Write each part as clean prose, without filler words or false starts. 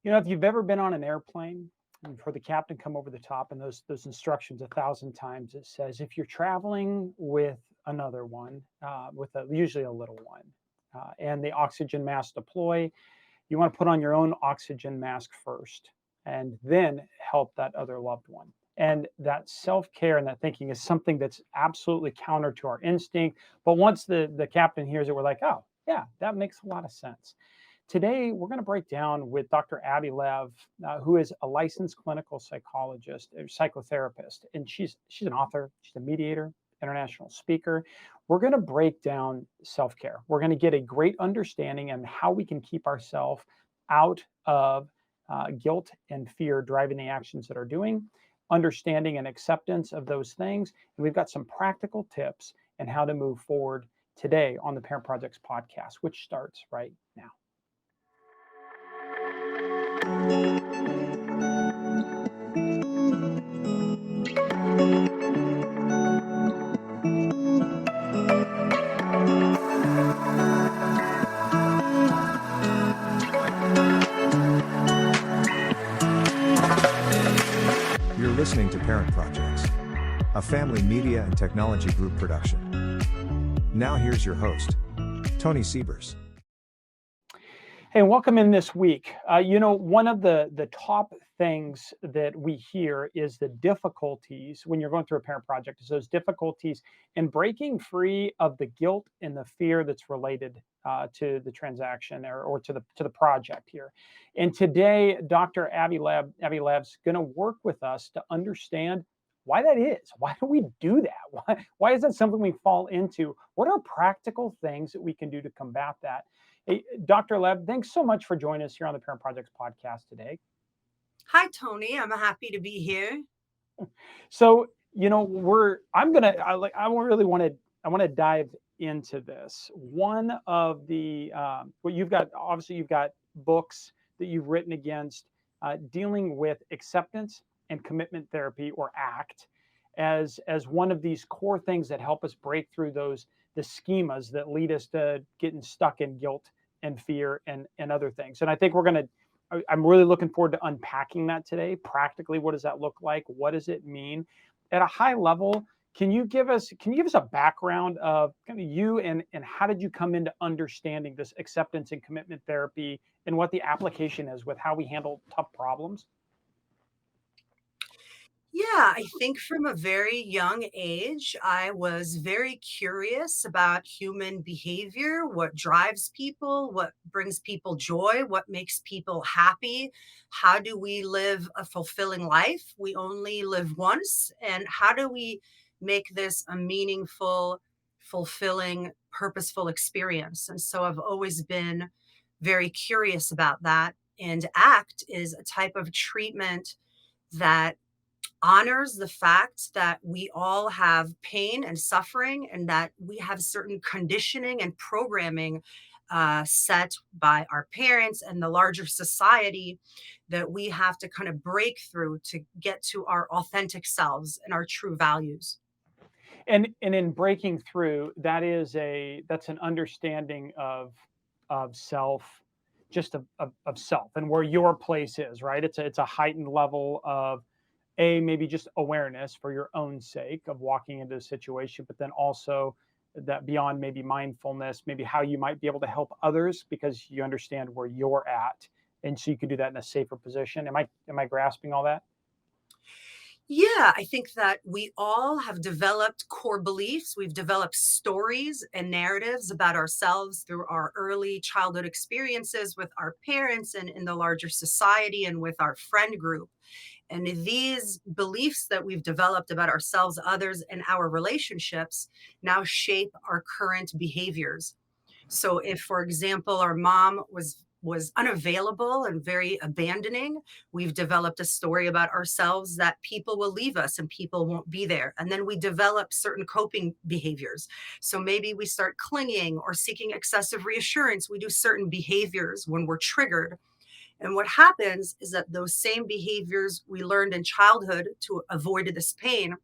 If you've ever been on an airplane, you've heard the captain come over the top and those instructions 1,000 times. It says if you're traveling with another one, usually a little one, and the oxygen mask deploy, you want to put on your own oxygen mask first, and then help that other loved one. And that self-care and that thinking is something that's absolutely counter to our instinct. But once the captain hears it, we're like, oh yeah, that makes a lot of sense. Today, we're going to break down with Dr. Abby Lev, who is a licensed clinical psychologist, or psychotherapist, and she's an author, she's a mediator, international speaker. We're going to break down self-care. We're going to get a great understanding on how we can keep ourselves out of guilt and fear driving the actions that are doing, understanding and acceptance of those things, and we've got some practical tips and how to move forward today on the Parent Projects podcast, which starts right now. You're listening to Parent Projects, a family media and technology group production. Now here's your host, Tony Siebers. Hey, welcome in this week. One of the top things that we hear is the difficulties when you're going through a parent project, is those difficulties in breaking free of the guilt and the fear that's related to the transaction or to the project here. And today, Dr. Abby Lev's going to work with us to understand why that is. Why do we do that? Why is that something we fall into? What are practical things that we can do to combat that? Hey, Dr. Lev, thanks so much for joining us here on the Parent Projects podcast today. Hi, Tony. I'm happy to be here. So, I want to dive into this. One of the, you've got books that you've written against dealing with acceptance and commitment therapy, or ACT, as one of these core things that help us break through the schemas that lead us to getting stuck in guilt and fear and other things. And I think I'm really looking forward to unpacking that today. Practically, what does that look like? What does it mean? At a high level, can you give us a background of kind of you and how did you come into understanding this acceptance and commitment therapy and what the application is with how we handle tough problems? Yeah, I think from a very young age, I was very curious about human behavior, what drives people, what brings people joy, what makes people happy. How do we live a fulfilling life? We only live once. And how do we make this a meaningful, fulfilling, purposeful experience? And so I've always been very curious about that. And ACT is a type of treatment that honors the fact that we all have pain and suffering and that we have certain conditioning and programming set by our parents and the larger society that we have to kind of break through to get to our authentic selves and our true values. And in breaking through, that's an understanding of self, just of self and where your place is, right? It's a heightened level of maybe just awareness for your own sake of walking into a situation, but then also that beyond maybe mindfulness, maybe how you might be able to help others because you understand where you're at, and so you can do that in a safer position. Am I grasping all that? Yeah, I think that we all have developed core beliefs. We've developed stories and narratives about ourselves through our early childhood experiences with our parents and in the larger society and with our friend group. And these beliefs that we've developed about ourselves, others, and our relationships now shape our current behaviors. So if, for example, our mom was unavailable and very abandoning, we've developed a story about ourselves that people will leave us and people won't be there. And then we develop certain coping behaviors. So maybe we start clinging or seeking excessive reassurance. We do certain behaviors when we're triggered. And what happens is that those same behaviors we learned in childhood to avoid this pain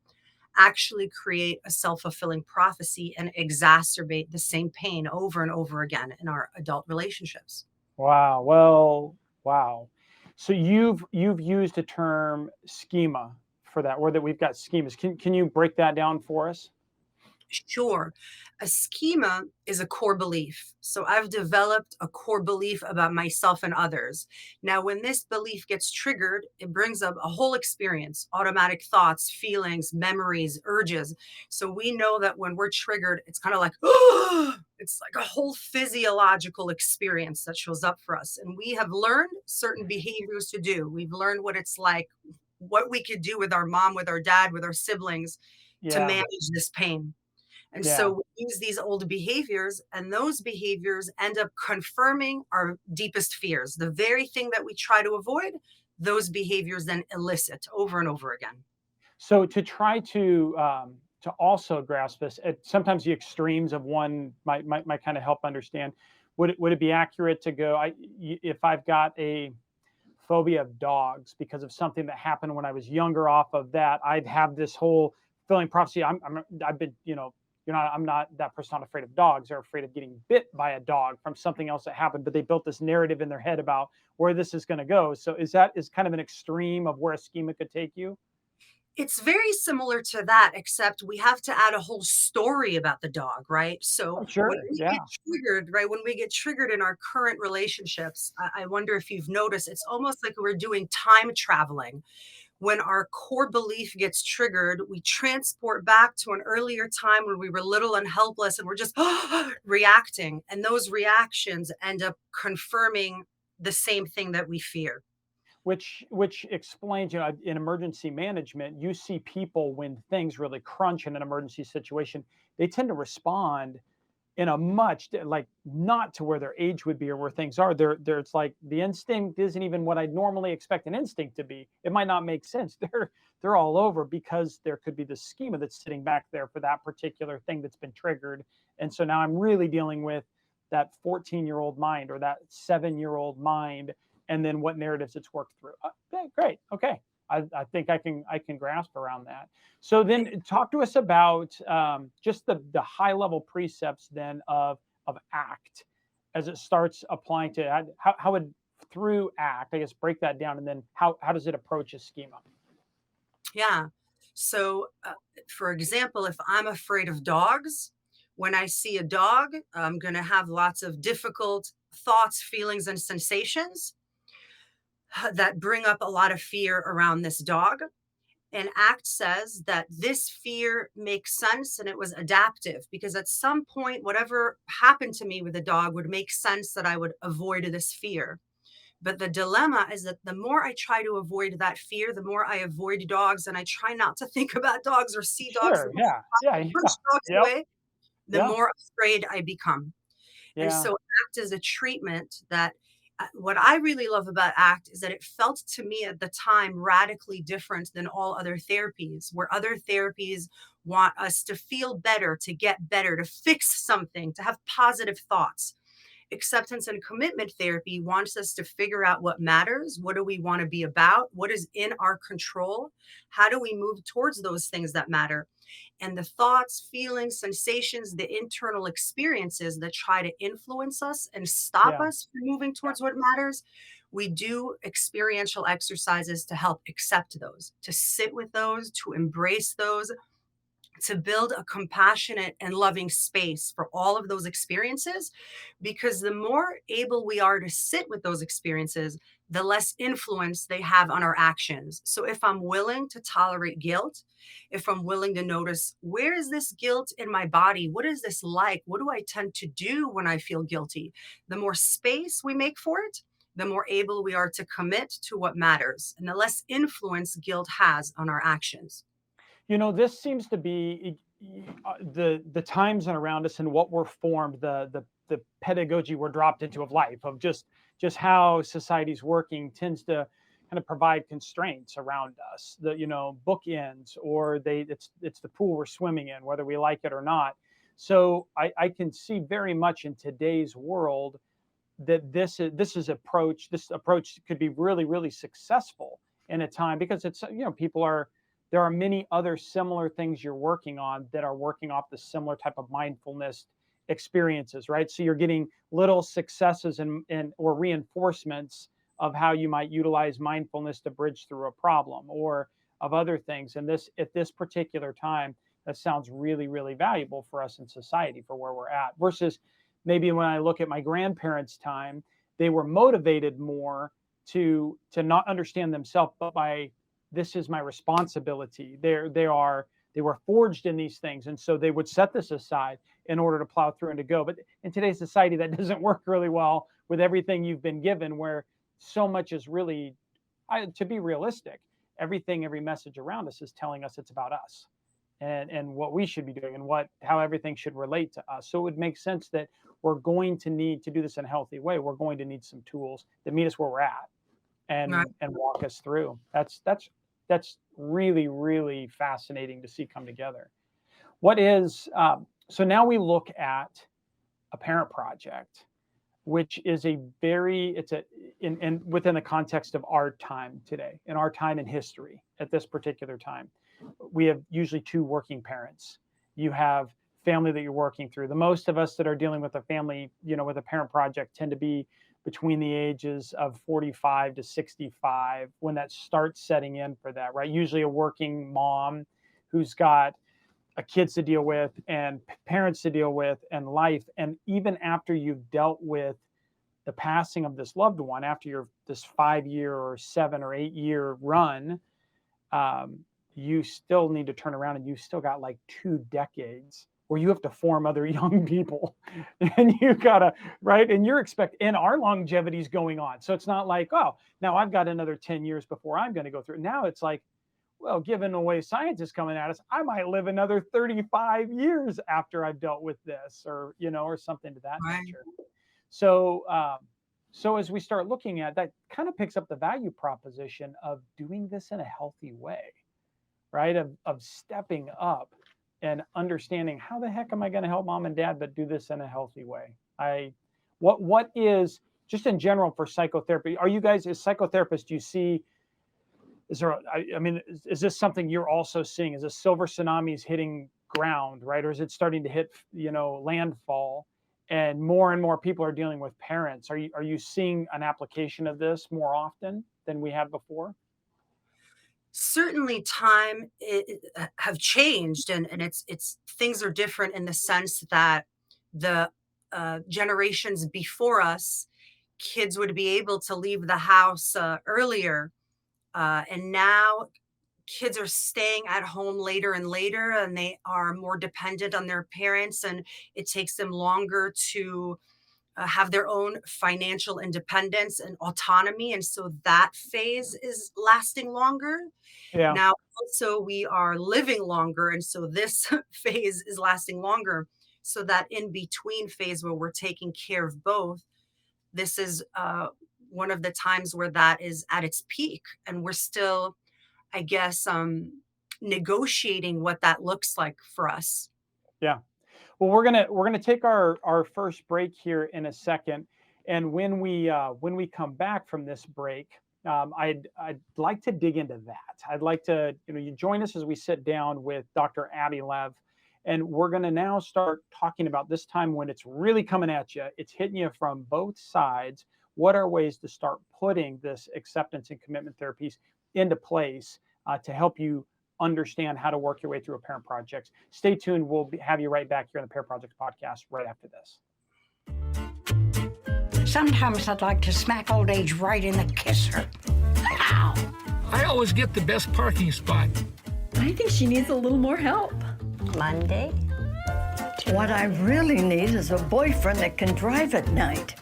actually create a self-fulfilling prophecy and exacerbate the same pain over and over again in our adult relationships. Wow. Well, wow. So you've used a term schema for that, or that we've got schemas. Can you break that down for us? Sure. A schema is a core belief. So I've developed a core belief about myself and others. Now, when this belief gets triggered, it brings up a whole experience, automatic thoughts, feelings, memories, urges. So we know that when we're triggered, it's kind of like, it's like a whole physiological experience that shows up for us. And we have learned certain behaviors to do. We've learned what it's like, what we could do with our mom, with our dad, with our siblings to Yeah, manage this pain. And yeah. so we use these old behaviors, and those behaviors end up confirming our deepest fears. The very thing that we try to avoid, those behaviors then elicit over and over again. So to try to also grasp this, at sometimes the extremes of one might kind of help understand. Would it be accurate to go? If I've got a phobia of dogs because of something that happened when I was younger. Off of that, I'd have this whole feeling prophecy. I've been, I'm not that person not afraid of dogs. They're afraid of getting bit by a dog from something else that happened. But they built this narrative in their head about where this is going to go. So is kind of an extreme of where a schema could take you? It's very similar to that, except we have to add a whole story about the dog, right? So Oh, when sure. we get Yeah. triggered, right, when we get triggered in our current relationships, I wonder if you've noticed, it's almost like we're doing time traveling. When our core belief gets triggered, we transport back to an earlier time when we were little and helpless and we're just reacting. And those reactions end up confirming the same thing that we fear. Which explains, in emergency management, you see people when things really crunch in an emergency situation, they tend to respond in a like not to where their age would be or where things are. It's like the instinct isn't even what I'd normally expect an instinct to be. It might not make sense. They're all over because there could be the schema that's sitting back there for that particular thing that's been triggered. And so now I'm really dealing with that 14-year-old mind or that 7-year-old mind, and then what narratives it's worked through. Okay, great. Okay. I think I can grasp around that. So then talk to us about just the high level precepts then of ACT as it starts applying to how would through ACT, I guess, break that down, and then how does it approach a schema? Yeah. So, for example, if I'm afraid of dogs, when I see a dog, I'm going to have lots of difficult thoughts, feelings, and sensations that bring up a lot of fear around this dog. And ACT says that this fear makes sense and it was adaptive because at some point, whatever happened to me with the dog would make sense that I would avoid this fear. But the dilemma is that the more I try to avoid that fear, the more I avoid dogs and I try not to think about dogs or see dogs, the Sure. more Yeah. Yeah. I Yeah. push dogs Yep. away, the Yeah. more afraid I become. And Yeah. so ACT is a treatment that what I really love about ACT is that it felt to me at the time radically different than all other therapies, where other therapies want us to feel better, to get better, to fix something, to have positive thoughts. Acceptance and commitment therapy wants us to figure out what matters. What do we want to be about? What is in our control? How do we move towards those things that matter? And the thoughts, feelings, sensations, the internal experiences that try to influence us and stop Yeah. us from moving Yeah. towards what matters, we do experiential exercises to help accept those, to sit with those, to embrace those, to build a compassionate and loving space for all of those experiences. Because the more able we are to sit with those experiences, the less influence they have on our actions. So if I'm willing to tolerate guilt, if I'm willing to notice where is this guilt in my body, what is this like, what do I tend to do when I feel guilty, the more space we make for it, the more able we are to commit to what matters and the less influence guilt has on our actions. This seems to be the times and around us and what we're formed, the pedagogy we're dropped into of life, of just how society's working tends to kind of provide constraints around us. The bookends, or it's the pool we're swimming in, whether we like it or not. So I can see very much in today's world that this approach could be really, really successful in a time, because it's people are there are many other similar things you're working on that are working off the similar type of mindfulness experiences, right? So you're getting little successes and or reinforcements of how you might utilize mindfulness to bridge through a problem, or of other things. And this, at this particular time, that sounds really, really valuable for us in society for where we're at, versus maybe when I look at my grandparents' time, they were motivated more to not understand themselves, but by, this is my responsibility. They were forged in these things, and so they would set this aside in order to plow through and to go. But in today's society, that doesn't work really well with everything you've been given, where so much is really, to be realistic, every message around us is telling us it's about us, and what we should be doing, and how everything should relate to us. So it would make sense that we're going to need to do this in a healthy way. We're going to need some tools that meet us where we're at, and Right. walk us through. That's really, really fascinating to see come together. So now we look at a parent project, which is within the context of our time today, in our time in history. At this particular time, we have usually two working parents. You have family that you're working through. The most of us that are dealing with a family, with a parent project, tend to be between the ages of 45 to 65 when that starts setting in for that, right? Usually a working mom who's got kids to deal with and parents to deal with and life. And even after you've dealt with the passing of this loved one, after this 5-year or 7 or 8-year run, you still need to turn around, and you still got like 2 decades where you have to form other young people, and you gotta, right? And and our longevity is going on. So it's not like, oh, now I've got another 10 years before I'm going to go through. Now it's like, well, given the way science is coming at us, I might live another 35 years after I've dealt with this, or something to that Right. nature. So, so as we start looking at that, kind of picks up the value proposition of doing this in a healthy way, right? Of stepping up and understanding, how the heck am I going to help mom and dad, but do this in a healthy way? What is, just in general, for psychotherapy? Are you guys, as psychotherapists, do you see, is this something you're also seeing? Is this silver tsunamis hitting ground, right? Or is it starting to hit, landfall, and more people are dealing with parents? Are you seeing an application of this more often than we have before? Certainly time have changed, and it's things are different in the sense that the generations before us, kids would be able to leave the house earlier, and now kids are staying at home later and later, and they are more dependent on their parents, and it takes them longer to have their own financial independence and autonomy, and so that phase is lasting longer. Yeah. Now, also, we are living longer, and so this phase is lasting longer. So that in between phase where we're taking care of both, this is one of the times where that is at its peak, and we're still, I guess, negotiating what that looks like for us. Yeah. Well, we're gonna take our first break here in a second, and when we come back from this break, I'd like to dig into that. I'd like to, you join us as we sit down with Dr. Abby Lev, and we're gonna now start talking about this time when it's really coming at you. It's hitting you from both sides. What are ways to start putting this acceptance and commitment therapies into place to help you understand how to work your way through a parent project? Stay tuned. Have you right back here on the Parent Projects podcast right after this. Sometimes I'd like to smack old age right in the kisser. Ow! I always get the best parking spot. I think she needs a little more help. Monday. What I really need is a boyfriend that can drive at night.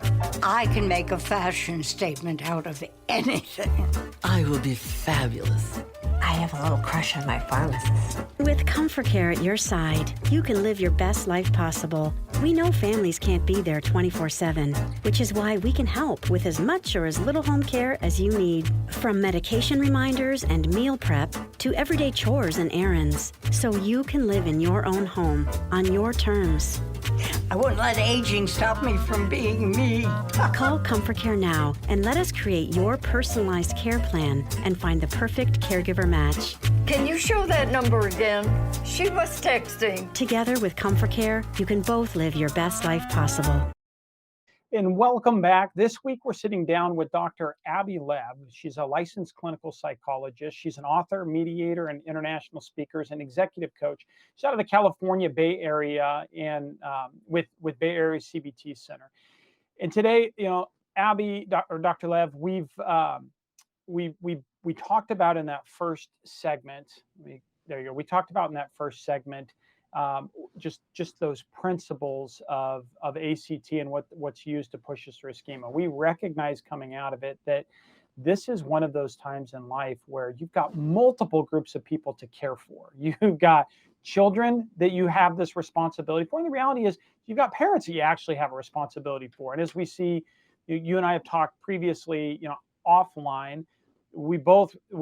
I can make a fashion statement out of anything. I will be fabulous. I have a little crush on my pharmacist. With ComForCare at your side, you can live your best life possible. We know families can't be there 24/7, which is why we can help with as much or as little home care as you need. From medication reminders and meal prep to everyday chores and errands, so you can live in your own home on your terms. I wouldn't let aging stop me from being me. Call ComForCare now and let us create your personalized care plan and find the perfect caregiver match. Can you show that number again? She was texting. Together with ComForCare, you can both live your best life possible. And welcome back. This week, we're sitting down with Dr. Abby Lev. She's a licensed clinical psychologist. She's an author, mediator, and international speaker, and executive coach. She's out of the California Bay Area and with Bay Area CBT Center. And today, Abby or Dr. Lev, we talked about in that first segment. There you go. We talked about in that first segment just those principles of ACT and what's used to push us through a schema. We recognize coming out of it that this is one of those times in life where you've got multiple groups of people to care for. You've got children that you have this responsibility for. And the reality is you've got parents that you actually have a responsibility for. And as we see, you and I have talked previously, offline, we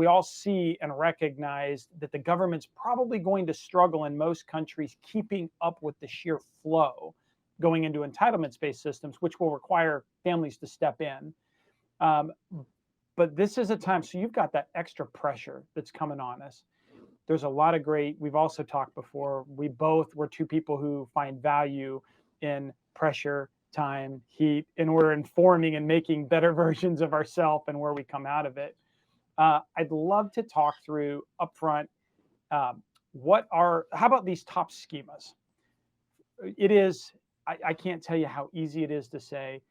all see and recognize that the government's probably going to struggle in most countries keeping up with the sheer flow going into entitlements-based systems, which will require families to step in. But this is a time, so you've got that extra pressure that's coming on us. There's a lot of we've also talked before, we're two people who find value in pressure, time, heat, and we're informing and making better versions of ourselves and where we come out of it. I'd love to talk through upfront, how about these top schemas? It is, I can't tell you how easy it is to say,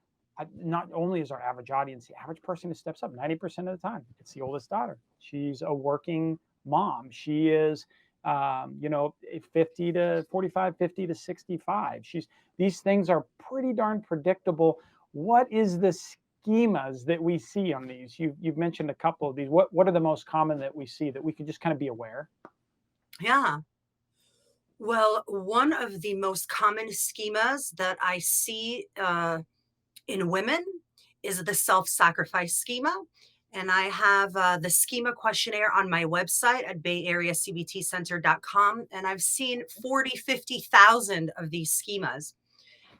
not only is our average audience, the average person who steps up 90% of the time, it's the oldest daughter. She's a working mom. She is, 50 to 45, 50 to 65. These things are pretty darn predictable. What is the schemas that we see on these? You've mentioned a couple of these. What are the most common that we see that we can just kind of be aware? Yeah. Well, one of the most common schemas that I see in women is the self-sacrifice schema. And I have the schema questionnaire on my website at bayareacbtcenter.com. And I've seen 40, 50,000 of these schemas.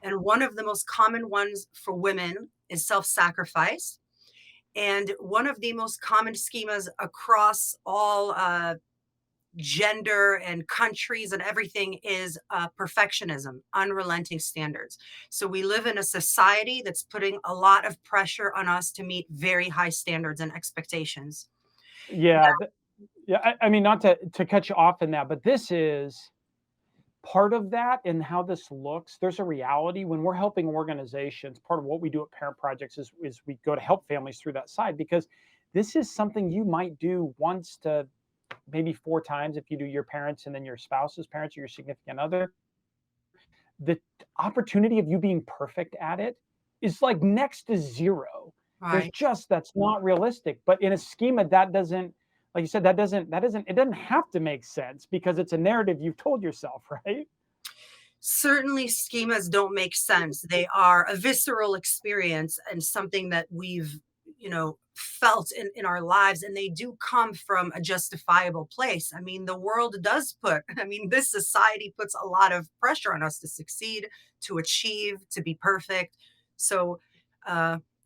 And one of the most common ones for women is self-sacrifice. And one of the most common schemas across all gender and countries and everything is perfectionism, unrelenting standards. So we live in a society that's putting a lot of pressure on us to meet very high standards and expectations. Yeah. I mean, not to cut you off in that, but this is part of that and how this looks. There's a reality when we're helping organizations. Part of what we do at Parent Projects is we go to help families through that side, because this is something you might do once to maybe 4 times if you do your parents and then your spouse's parents or your significant other. The opportunity of you being perfect at it is like next to zero. Right. That's not realistic. But in a schema, that doesn't, like you said, it doesn't have to make sense because it's a narrative you've told yourself, right? Certainly schemas don't make sense. They are a visceral experience and something that we've, felt in our lives, and they do come from a justifiable place. I mean, the world does this society puts a lot of pressure on us to succeed, to achieve, to be perfect. So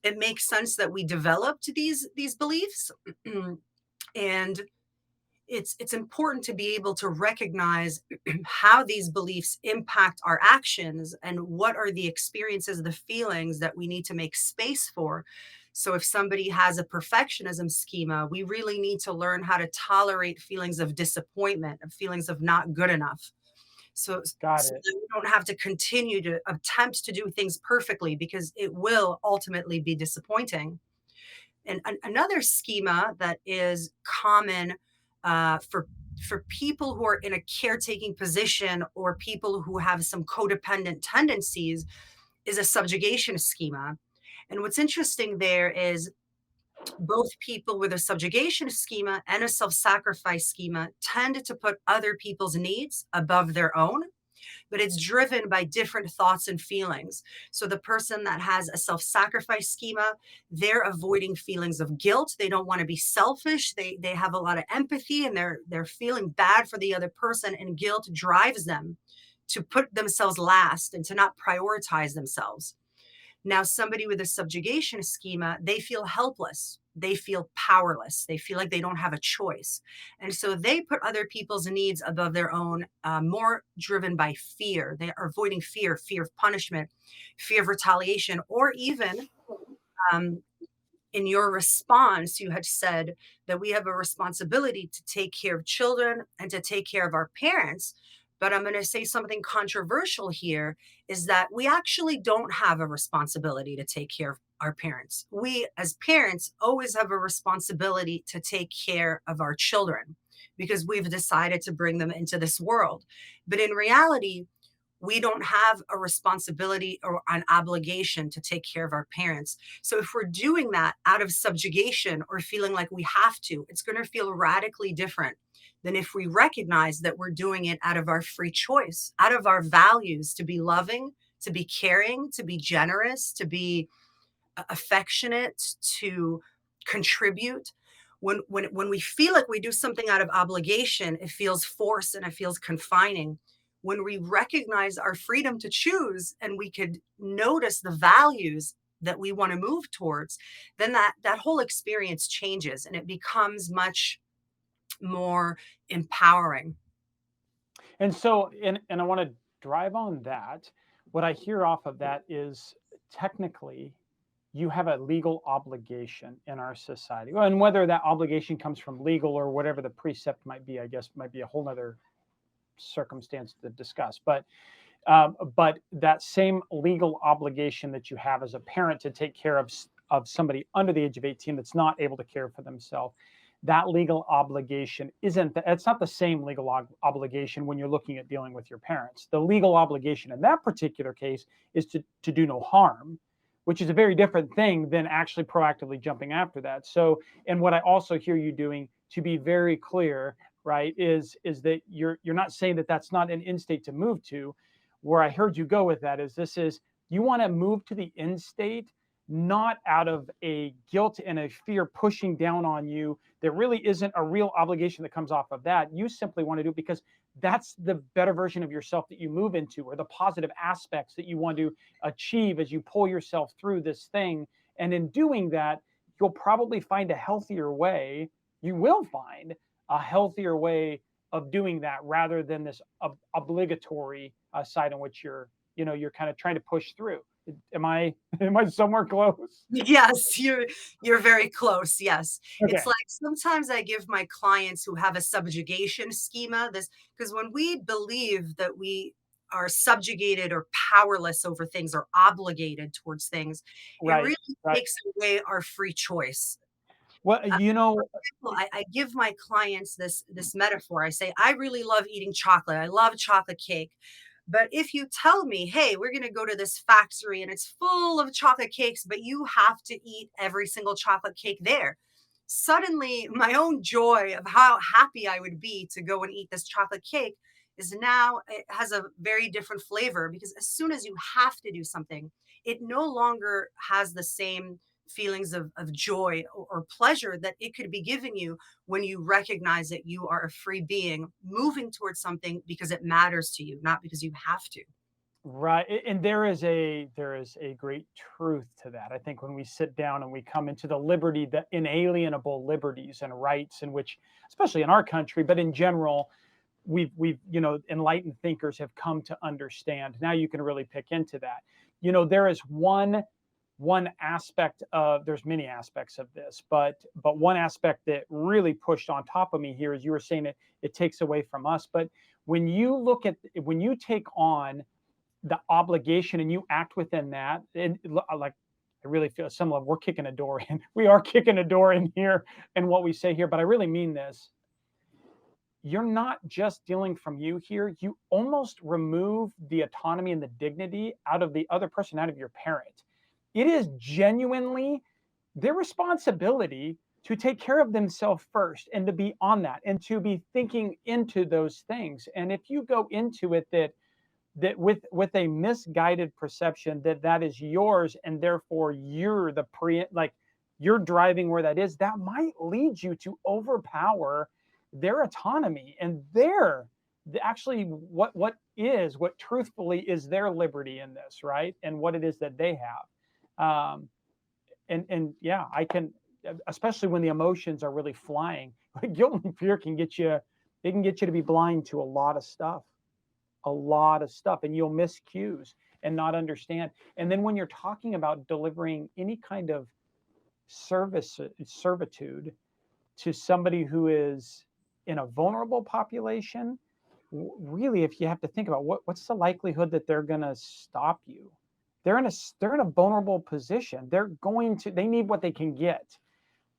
it makes sense that we developed these beliefs. And it's important to be able to recognize how these beliefs impact our actions and what are the experiences, the feelings that we need to make space for. So if somebody has a perfectionism schema, we really need to learn how to tolerate feelings of disappointment, of feelings of not good enough. So that we don't have to continue to attempt to do things perfectly, because it will ultimately be disappointing. And another schema that is common for people who are in a caretaking position or people who have some codependent tendencies is a subjugation schema. And what's interesting there is both people with a subjugation schema and a self-sacrifice schema tend to put other people's needs above their own, but it's driven by different thoughts and feelings. So the person that has a self-sacrifice schema, they're avoiding feelings of guilt. They don't want to be selfish. They have a lot of empathy, and they're feeling bad for the other person, and guilt drives them to put themselves last and to not prioritize themselves. Now, somebody with a subjugation schema, they feel helpless. they feel powerless. They feel like they don't have a choice. And so they put other people's needs above their own, more driven by fear. They are avoiding fear, fear of punishment, fear of retaliation, or even um, in your response, you had said that we have a responsibility to take care of children and to take care of our parents. But I'm going to say something controversial here is that we actually don't have a responsibility to take care of our parents. We, as parents, always have a responsibility to take care of our children because we've decided to bring them into this world. But in reality, we don't have a responsibility or an obligation to take care of our parents. So if we're doing that out of subjugation or feeling like we have to, it's going to feel radically different than if we recognize that we're doing it out of our free choice, out of our values to be loving, to be caring, to be generous, to be affectionate, to contribute. When we feel like we do something out of obligation, it feels forced and it feels confining. When we recognize our freedom to choose and we could notice the values that we want to move towards, then that whole experience changes and it becomes much more empowering. And so, and I want to drive on that. What I hear off of that is technically you have a legal obligation in our society. Well, and whether that obligation comes from legal or whatever the precept might be, I guess might be a whole other circumstance to discuss. But that same legal obligation that you have as a parent to take care of somebody under the age of 18 that's not able to care for themselves, that legal obligation it's not the same legal obligation when you're looking at dealing with your parents. The legal obligation in that particular case is to do no harm, which is a very different thing than actually proactively jumping after that. So, and what I also hear you doing, to be very clear, right, is that you're not saying that that's not an end state to move to. Where I heard you go with that is you want to move to the end state, not out of a guilt and a fear pushing down on you. There really isn't a real obligation that comes off of that. You simply want to do it because that's the better version of yourself that you move into, or the positive aspects that you want to achieve as you pull yourself through this thing. And in doing that, you'll probably find a healthier way. You will find a healthier way of doing that rather than this obligatory side in which you're kind of trying to push through. Am I somewhere close? Yes, you're very close. Yes. Okay. It's like sometimes I give my clients who have a subjugation schema this, because when we believe that we are subjugated or powerless over things or obligated towards things, it Right, really right. takes away our free choice. Well, Well, I give my clients this metaphor. I say, I really love eating chocolate. I love chocolate cake. But if you tell me, hey, we're going to go to this factory and it's full of chocolate cakes, but you have to eat every single chocolate cake there. Suddenly, my own joy of how happy I would be to go and eat this chocolate cake is now, it has a very different flavor because as soon as you have to do something, it no longer has the same feelings of joy or pleasure that it could be giving you when you recognize that you are a free being moving towards something because it matters to you, not because you have to. right. And there is a great truth to that. I think when we sit down and we come into the liberty, the inalienable liberties and rights in which, especially in our country, but in general, we've enlightened thinkers have come to understand. Now you can really pick into that. There is one aspect of, there's many aspects of this, but one aspect that really pushed on top of me here is you were saying it takes away from us. But when you take on the obligation and you act within that, like I really feel some of we're kicking a door in. We are kicking a door in here and what we say here, but I really mean this. You're not just dealing from you here. You almost remove the autonomy and the dignity out of the other person, out of your parent. It is genuinely their responsibility to take care of themselves first and to be on that and to be thinking into those things. And if you go into it that with a misguided perception that is yours and therefore you're you're driving where that is, that might lead you to overpower their autonomy and actually what truthfully is their liberty in this, right? And what it is that they have. And yeah, especially when the emotions are really flying. Like guilt and fear can get you, it can get you to be blind to a lot of stuff, and you'll miss cues and not understand. And then when you're talking about delivering any kind of servitude to somebody who is in a vulnerable population, really, if you have to think about what's the likelihood that they're going to stop you, they're in a vulnerable position. They need what they can get,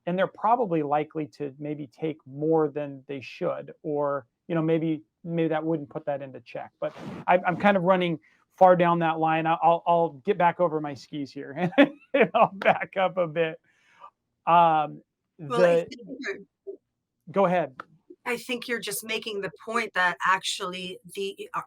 and they're probably likely to maybe take more than they should, or maybe that wouldn't put that into check. But I'm kind of running far down that line. I'll get back over my skis here and I'll back up a bit. Well, I The think Go ahead. I think you're just making the point that actually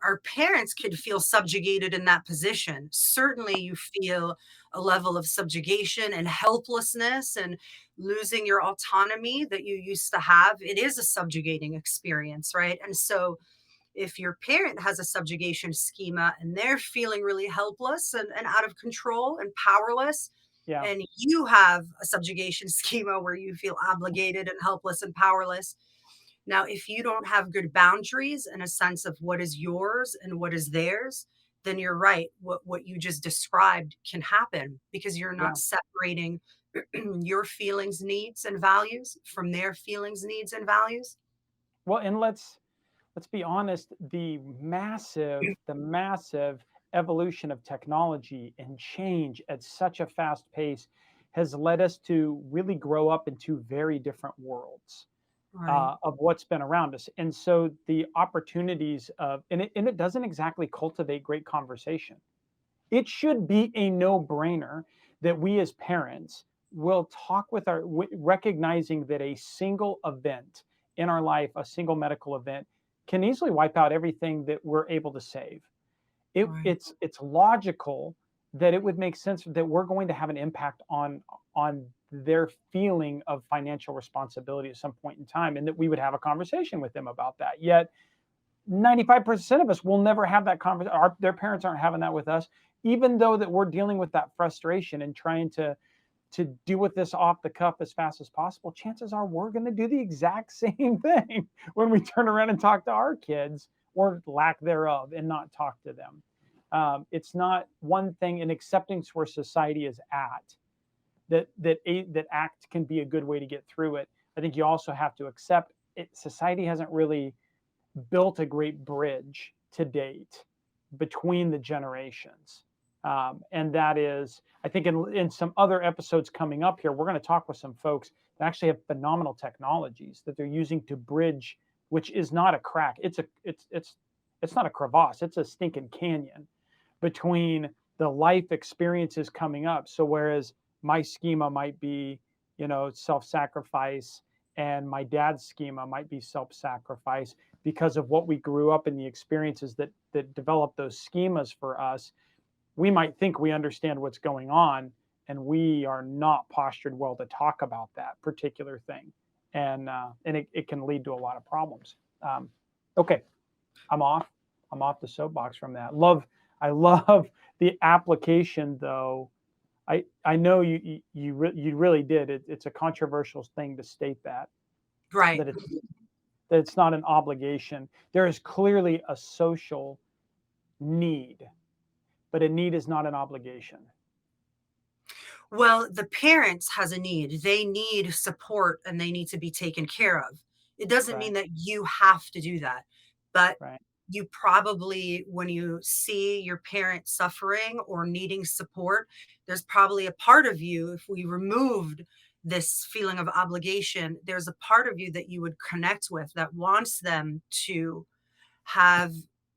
our parents could feel subjugated in that position. Certainly you feel a level of subjugation and helplessness and losing your autonomy that you used to have. It is a subjugating experience, right? And so if your parent has a subjugation schema and they're feeling really helpless and out of control and powerless, Yeah. and you have a subjugation schema where you feel obligated and helpless and powerless, now, if you don't have good boundaries and a sense of what is yours and what is theirs, then you're right. What you just described can happen because you're Yeah. not separating your feelings, needs, and values from their feelings, needs, and values. Well, and let's be honest, the massive evolution of technology and change at such a fast pace has led us to really grow up in two very different worlds Right. of what's been around us. And so the opportunities and it doesn't exactly cultivate great conversation. It should be a no-brainer that we as parents will talk with recognizing that a single event in our life, a single medical event, can easily wipe out everything that we're able to save. Right. It's logical that it would make sense that we're going to have an impact on their feeling of financial responsibility at some point in time, and that we would have a conversation with them about that. Yet 95% of us will never have that conversation. Their parents aren't having that with us, even though that we're dealing with that frustration and trying to deal with this off the cuff as fast as possible. Chances are we're going to do the exact same thing when we turn around and talk to our kids, or lack thereof, and not talk to them. It's not one thing in accepting where society is at that ACT can be a good way to get through it. I think you also have to accept it. Society hasn't really built a great bridge to date between the generations. And that is, I think in some other episodes coming up here, we're going to talk with some folks that actually have phenomenal technologies that they're using to bridge, which is not a crack. It's not a crevasse. It's a stinking canyon between the life experiences coming up. So whereas my schema might be, self-sacrifice, and my dad's schema might be self-sacrifice, because of what we grew up in, the experiences that developed those schemas for us, we might think we understand what's going on, and we are not postured well to talk about that particular thing, and it can lead to a lot of problems. Okay, I'm off the soapbox from that. I love the application, though. I know you really did. It's a controversial thing to state that Right. that it's not an obligation. There is clearly a social need, but a need is not an obligation. Well, the parents has a need. They need support and they need to be taken care of. It doesn't Right. mean that you have to do that, but Right. you probably, when you see your parent suffering or needing support, there's probably a part of you, if we removed this feeling of obligation, there's a part of you that you would connect with that wants them to have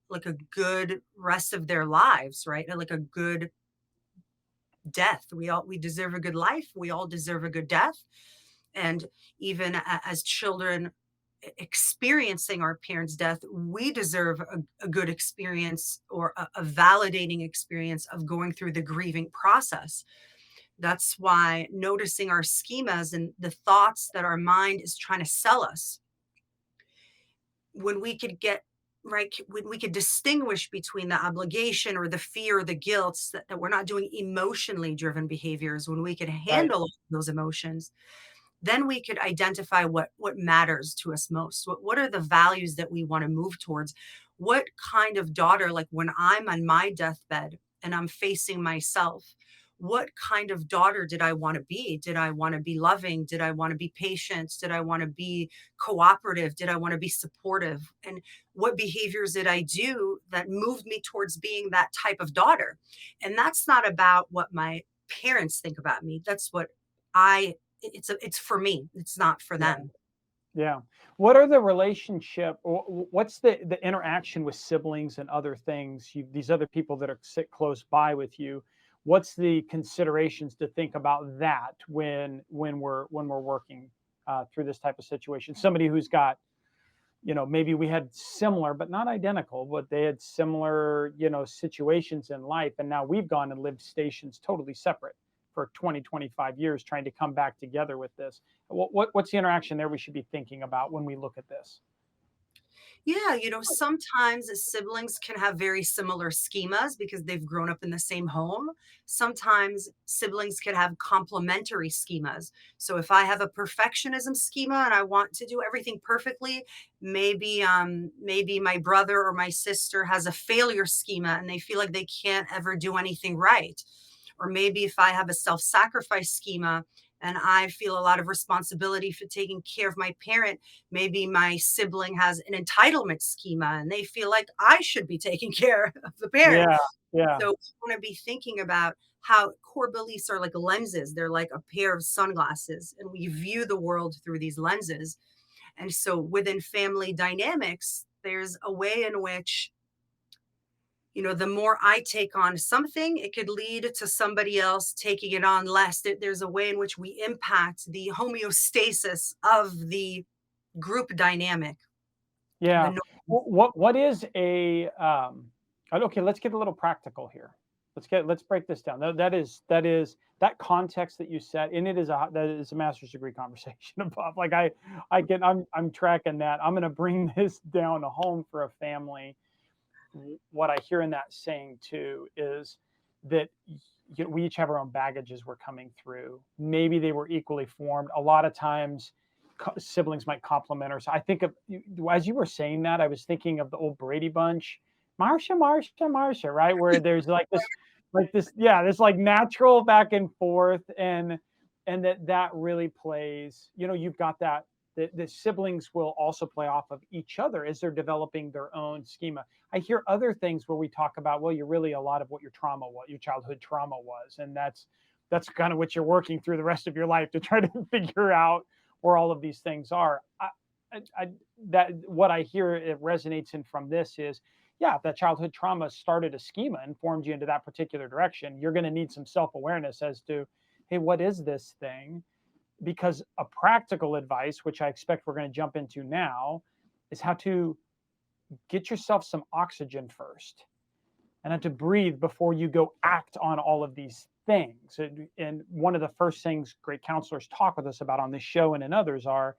like a good rest of their lives, right? And like a good death. We deserve a good life. We all deserve a good death. And even as children experiencing our parents' death, we deserve a good experience, or a validating experience of going through the grieving process. That's why noticing our schemas and the thoughts that our mind is trying to sell us, when we could get right, when we could distinguish between the obligation or the fear or the guilt, that we're not doing emotionally driven behaviors, when we could Right. handle those emotions, then we could identify what matters to us most. What are the values that we want to move towards? What kind of daughter, like when I'm on my deathbed and I'm facing myself, what kind of daughter did I want to be? Did I want to be loving? Did I want to be patient? Did I want to be cooperative? Did I want to be supportive? And what behaviors did I do that moved me towards being that type of daughter? And that's not about what my parents think about me. That's what I it's for me. It's not for Yeah. them. Yeah. What are the relationship? What's the interaction with siblings and other things? These other people that are sit close by with you. What's the considerations to think about that when we're working through this type of situation? Somebody who's got, maybe we had similar but not identical, but they had similar, situations in life, and now we've gone and lived stations totally separate for 20, 25 years, trying to come back together with this. What's the interaction there we should be thinking about when we look at this? Yeah, sometimes as siblings can have very similar schemas because they've grown up in the same home. Sometimes siblings can have complementary schemas. So if I have a perfectionism schema and I want to do everything perfectly, maybe my brother or my sister has a failure schema and they feel like they can't ever do anything right. Or maybe if I have a self-sacrifice schema and I feel a lot of responsibility for taking care of my parent, maybe my sibling has an entitlement schema and they feel like I should be taking care of the parent. Yeah, yeah, So we want to be thinking about how core beliefs are like lenses. They're like a pair of sunglasses, and we view the world through these lenses. And so within family dynamics, there's a way in which the more I take on something, it could lead to somebody else taking it on less. There's a way in which we impact the homeostasis of the group dynamic. The yeah. norms. What is a okay, let's get a little practical here. Let's break this down. That is that context that you set, and that is a master's degree conversation above. Like I'm tracking that. I'm going to bring this down to home for a family. What I hear in that saying too is that we each have our own baggages we're coming through. Maybe they were equally formed. A lot of times, siblings might complement us. I think of, as you were saying that, I was thinking of the old Brady Bunch, Marsha, Marsha, Marsha, right? Where there's yeah, this like natural back and forth, and that really plays. You've got that. The siblings will also play off of each other as they're developing their own schema. I hear other things where we talk about, well, you're really a lot of what your trauma was, your childhood trauma was, and that's kind of what you're working through the rest of your life to try to figure out where all of these things are. That what I hear it resonates in from this is, yeah, if that childhood trauma started a schema and formed you into that particular direction, you're going to need some self-awareness as to, hey, what is this thing? Because a practical advice, which I expect we're going to jump into now, is how to get yourself some oxygen first and how to breathe before you go act on all of these things. And one of the first things great counselors talk with us about on this show and in others are,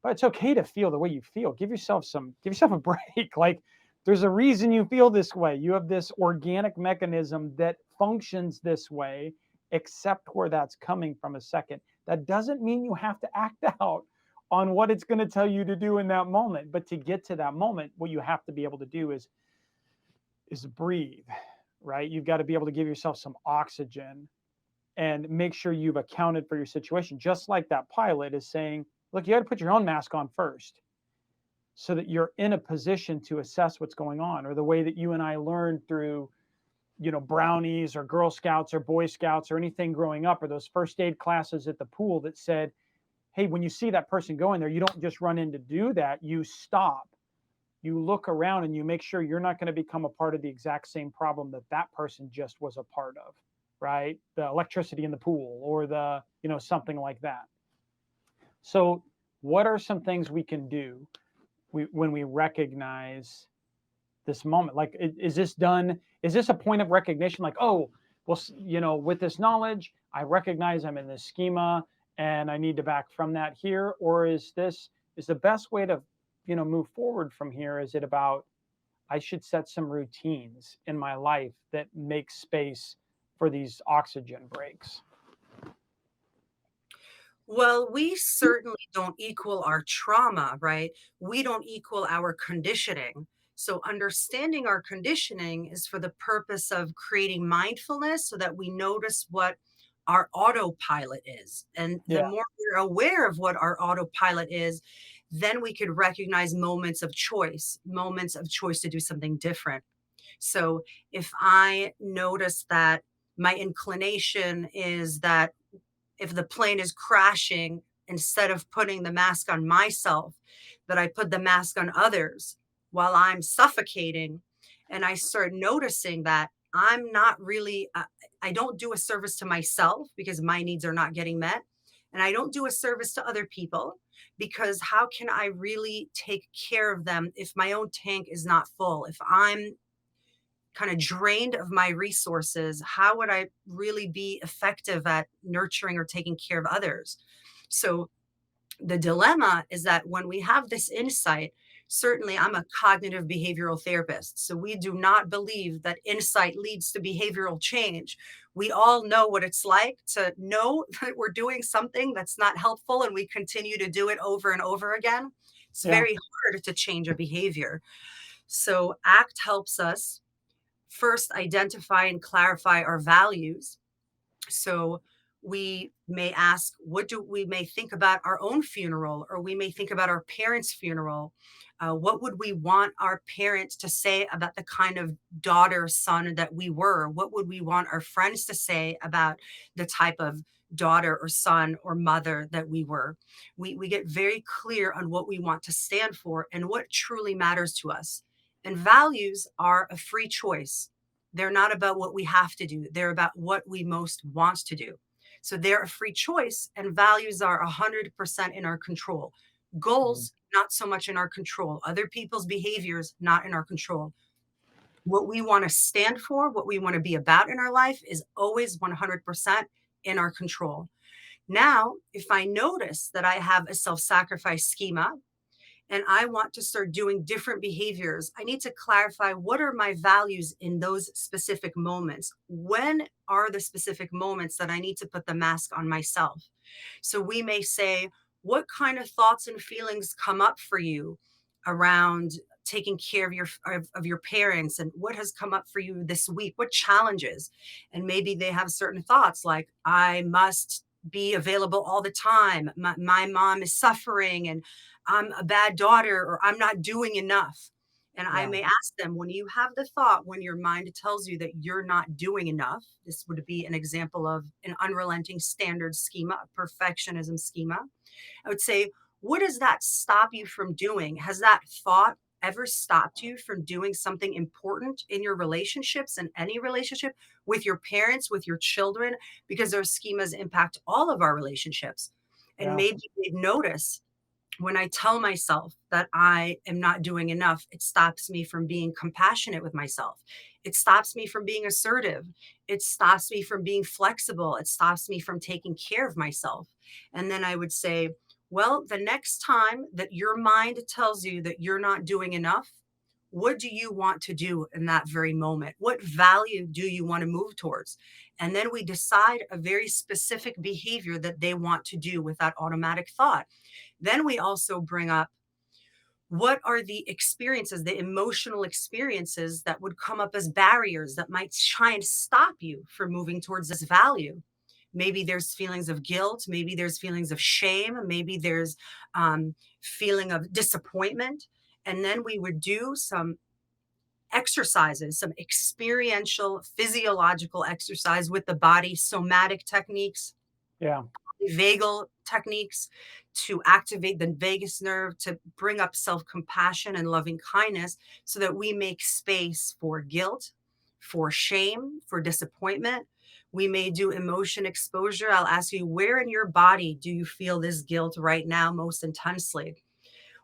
but it's okay to feel the way you feel. Give yourself a break. Like, there's a reason you feel this way. You have this organic mechanism that functions this way, accept where that's coming from a second. That doesn't mean you have to act out on what it's going to tell you to do in that moment. But to get to that moment, what you have to be able to do is breathe, right? You've got to be able to give yourself some oxygen and make sure you've accounted for your situation. Just like that pilot is saying, look, you got to put your own mask on first so that you're in a position to assess what's going on. Or the way that you and I learned through, brownies or Girl Scouts or Boy Scouts or anything growing up, or those first aid classes at the pool that said, hey, when you see that person going there, you don't just run in to do that. You stop, you look around, and you make sure you're not going to become a part of the exact same problem that person just was a part of, right? The electricity in the pool or something like that. So what are some things we can do when we recognize this moment? Like, is this a point of recognition? Like, oh, well, with this knowledge, I recognize I'm in this schema and I need to back from that here? Or is the best way to, move forward from here? Is it about I should set some routines in my life that make space for these oxygen breaks. Well, we certainly don't equal our trauma, right? We don't equal our conditioning. So, understanding our conditioning is for the purpose of creating mindfulness so that we notice what our autopilot is. And the Yeah, more we're aware of what our autopilot is, then we could recognize moments of choice to do something different. So, if I notice that my inclination is that if the plane is crashing, instead of putting the mask on myself, that I put the mask on others while I'm suffocating. And I start noticing that I'm not really, I don't do a service to myself because my needs are not getting met. And I don't do a service to other people because how can I really take care of them if my own tank is not full? If I'm kind of drained of my resources, how would I really be effective at nurturing or taking care of others? So the dilemma is that when we have this insight, certainly I'm a cognitive behavioral therapist. So we do not believe that insight leads to behavioral change. We all know what it's like to know that we're doing something that's not helpful and we continue to do it over and over again. It's yeah, very hard to change a behavior. So ACT helps us first identify and clarify our values. So we may ask, what do we may think about our own funeral, or we may think about our parents' funeral. What would we want our parents to say about the kind of daughter, son that we were? What would we want our friends to say about the type of daughter or son or mother that we were? We get very clear on what we want to stand for and what truly matters to us. And values are a free choice. They're not about what we have to do. They're about what we most want to do. So they're a free choice, and values are 100% in our control. mhm, Goals, not so much in our control. Other people's behaviors, not in our control. What we want to stand for, what we want to be about in our life is always 100% in our control. Now, if I notice that I have a self sacrifice schema, and I want to start doing different behaviors, I need to clarify what are my values in those specific moments. When are the specific moments that I need to put the mask on myself? So we may say, what kind of thoughts and feelings come up for you around taking care of your parents, and what has come up for you this week? What challenges? And maybe they have certain thoughts like, I must be available all the time. My mom is suffering and I'm a bad daughter, or I'm not doing enough. And I yeah, may ask them, when you have the thought, when your mind tells you that you're not doing enough, this would be an example of an unrelenting standard schema, a perfectionism schema. I would say, what does that stop you from doing? Has that thought ever stopped you from doing something important in your relationships, in any relationship, with your parents, with your children? Because those schemas impact all of our relationships. And yeah, maybe they notice when I tell myself that I am not doing enough, it stops me from being compassionate with myself. It stops me from being assertive. It stops me from being flexible. It stops me from taking care of myself. And then I would say, well, the next time that your mind tells you that you're not doing enough, what do you want to do in that very moment? What value do you want to move towards? And then we decide a very specific behavior that they want to do with that automatic thought. Then we also bring up, what are the experiences, the emotional experiences that would come up as barriers that might try and stop you from moving towards this value? Maybe there's feelings of guilt. Maybe there's feelings of shame. Maybe there's feeling of disappointment. And then we would do some exercises, some experiential physiological exercise with the body, somatic techniques, yeah, vagal techniques to activate the vagus nerve, to bring up self compassion and loving kindness so that we make space for guilt, for shame, for disappointment. We may do emotion exposure. I'll ask you, where in your body do you feel this guilt right now most intensely?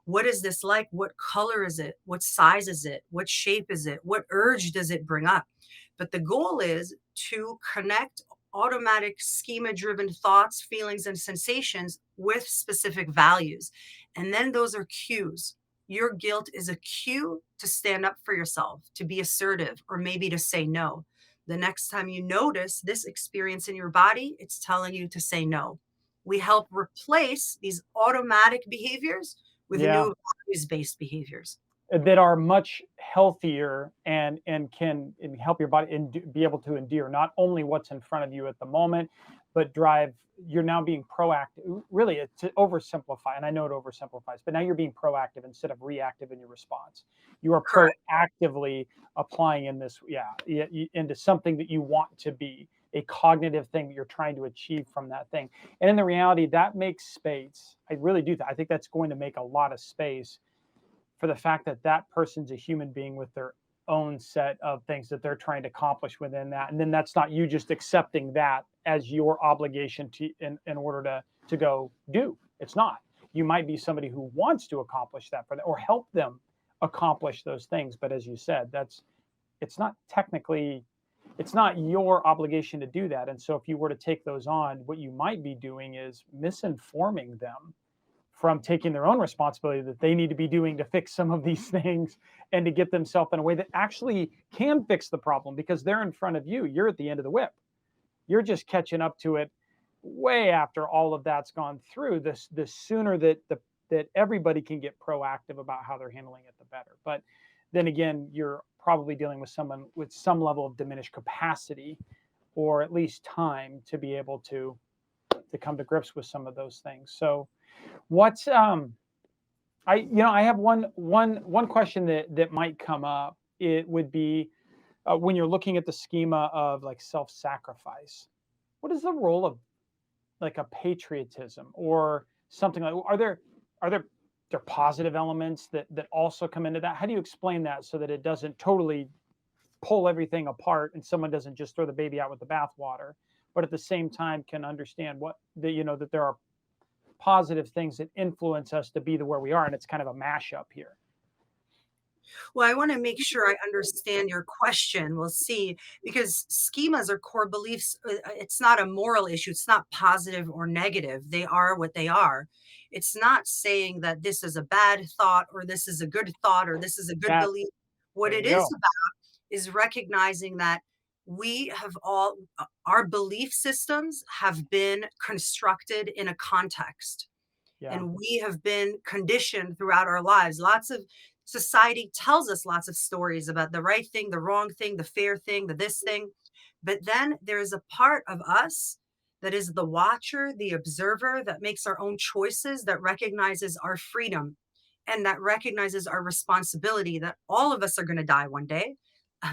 What is this like? What color is it? What size is it? What shape is it? What urge does it bring up? But the goal is to connect automatic schema driven thoughts, feelings, and sensations with specific values. And then those are cues. your guilt is a cue to stand up for yourself, to be assertive, or maybe to say no. The next time you notice this experience in your body, it's telling you to say no. We help replace these automatic behaviors with Yeah. new values-based behaviors. That are much healthier and can help your body and be able to endure not only what's in front of you at the moment, but drive. You're now being proactive. Really, to oversimplify, and I know it oversimplifies, but now you're being proactive instead of reactive in your response. You are Correct. proactively applying in this, into something that you want to be, a cognitive thing that you're trying to achieve from that thing. And in the reality, that makes space. I really do. I think that's going to make a lot of space for the fact that that person's a human being with their own set of things that they're trying to accomplish within that. And then that's not you just accepting that as your obligation to in order to go do. It's not. You might be somebody who wants to accomplish that for them or help them accomplish those things. But as you said, it's not technically, it's not your obligation to do that. And so if you were to take those on, what you might be doing is misinforming them from taking their own responsibility that they need to be doing to fix some of these things and to get themselves in a way that actually can fix the problem because they're in front of you. You're at the end of the whip. You're just catching up to it way after all of that's gone through. The sooner that everybody can get proactive about how they're handling it, the better. But then again, you're probably dealing with someone with some level of diminished capacity or at least time to be able to come to grips with some of those things. So what's I have one question that might come up. It would be when you're looking at the schema of like self-sacrifice, what is the role of like a patriotism or something like, are there positive elements that also come into that? How do you explain that so that it doesn't totally pull everything apart and someone doesn't just throw the baby out with the bathwater, but at the same time can understand that there are positive things that influence us to be where we are, and it's kind of a mashup here. Well, I want to make sure I understand your question. We'll see, because schemas are core beliefs. It's not a moral issue. It's not positive or negative. They are what they are. It's not saying that this is a bad thought or this is a good thought or this is a good That belief. What there it you is go. about is recognizing that we have all, our belief systems have been constructed in a context. Yeah, And we have been conditioned throughout our lives. Lots of society tells us lots of stories about the right thing, the wrong thing, the fair thing, the this thing. But then there's a part of us that is the watcher, the observer, that makes our own choices, that recognizes our freedom and that recognizes our responsibility that all of us are going to die one day,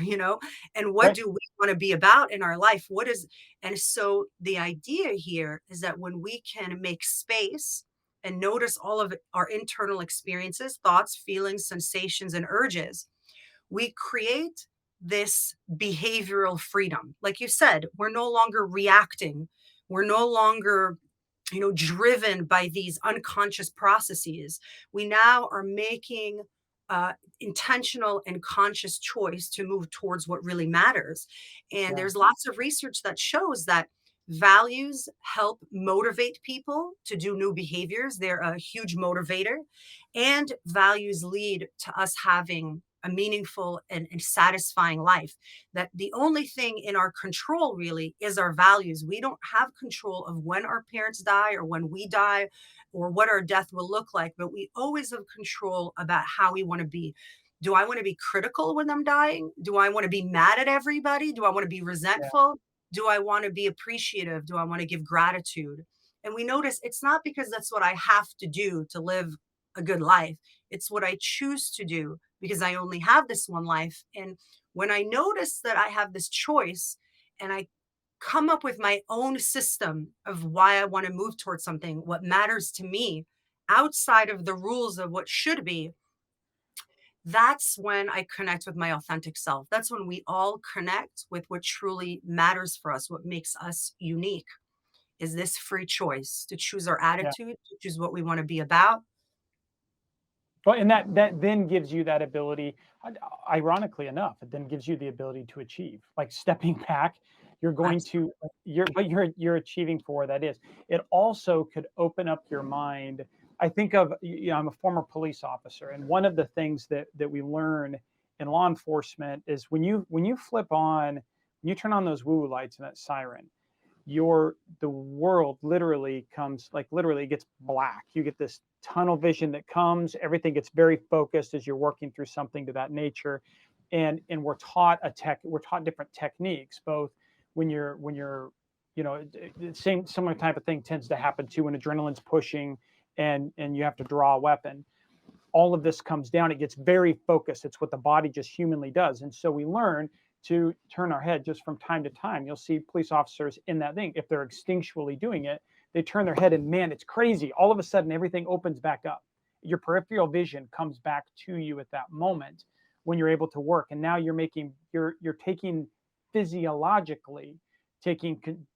you know, and what right. do we want to be about in our life? And so the idea here is that when we can make space and notice all of our internal experiences, thoughts, feelings, sensations, and urges, we create this behavioral freedom. Like you said, we're no longer reacting. We're no longer, driven by these unconscious processes. We now are making intentional and conscious choice to move towards what really matters. And Yeah, there's lots of research that shows that values help motivate people to do new behaviors. They're a huge motivator, and values lead to us having a meaningful and satisfying life. That the only thing in our control really is our values. We don't have control of when our parents die or when we die or what our death will look like, but we always have control about how we want to be. Do I want to be critical when I'm dying? Do I want to be mad at everybody? Do I want to be yeah, resentful? Do I want to be appreciative? Do I want to give gratitude? And we notice it's not because that's what I have to do to live a good life. It's what I choose to do because I only have this one life. And when I notice that I have this choice and I come up with my own system of why I want to move towards something, what matters to me outside of the rules of what should be, that's when I connect with my authentic self. That's when we all connect with what truly matters for us, what makes us unique. Is this free choice to choose our yeah. attitude, to choose what we want to be about? Well, and that then gives you that ability. Ironically enough, it then gives you the ability to achieve. Like stepping back, you're going Absolutely. to you're but you're achieving for where that is. It also could open up your mind I think of, I'm a former police officer, and one of the things that we learn in law enforcement is when you turn on those woo lights and that siren, the world literally gets black. You get this tunnel vision that comes, everything gets very focused as you're working through something to that nature. And we're taught different techniques, both when you're, the same similar type of thing tends to happen too when adrenaline's pushing and you have to draw a weapon. All of this comes down, it gets very focused. It's what the body just humanly does. And so we learn to turn our head just from time to time. You'll see police officers in that thing. If they're instinctually doing it, they turn their head and man, it's crazy. All of a sudden, everything opens back up. Your peripheral vision comes back to you at that moment when you're able to work. And now you're taking physiologically,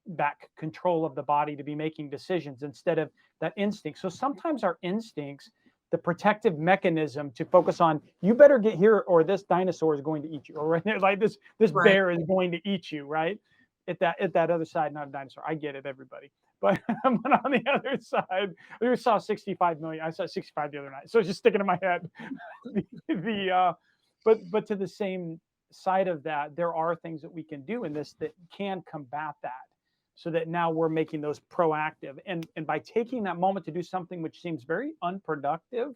back control of the body to be making decisions instead of that instinct. So sometimes our instincts, the protective mechanism to focus on, you better get here or this dinosaur is going to eat you, or right there, like this Right. bear is going to eat you, right? At that other side, not a dinosaur. I get it, everybody. But on the other side, we saw 65 million. I saw 65 the other night. So it's just sticking in my head. But to the same side of that, there are things that we can do in this that can combat that, so that now we're making those proactive. And by taking that moment to do something which seems very unproductive,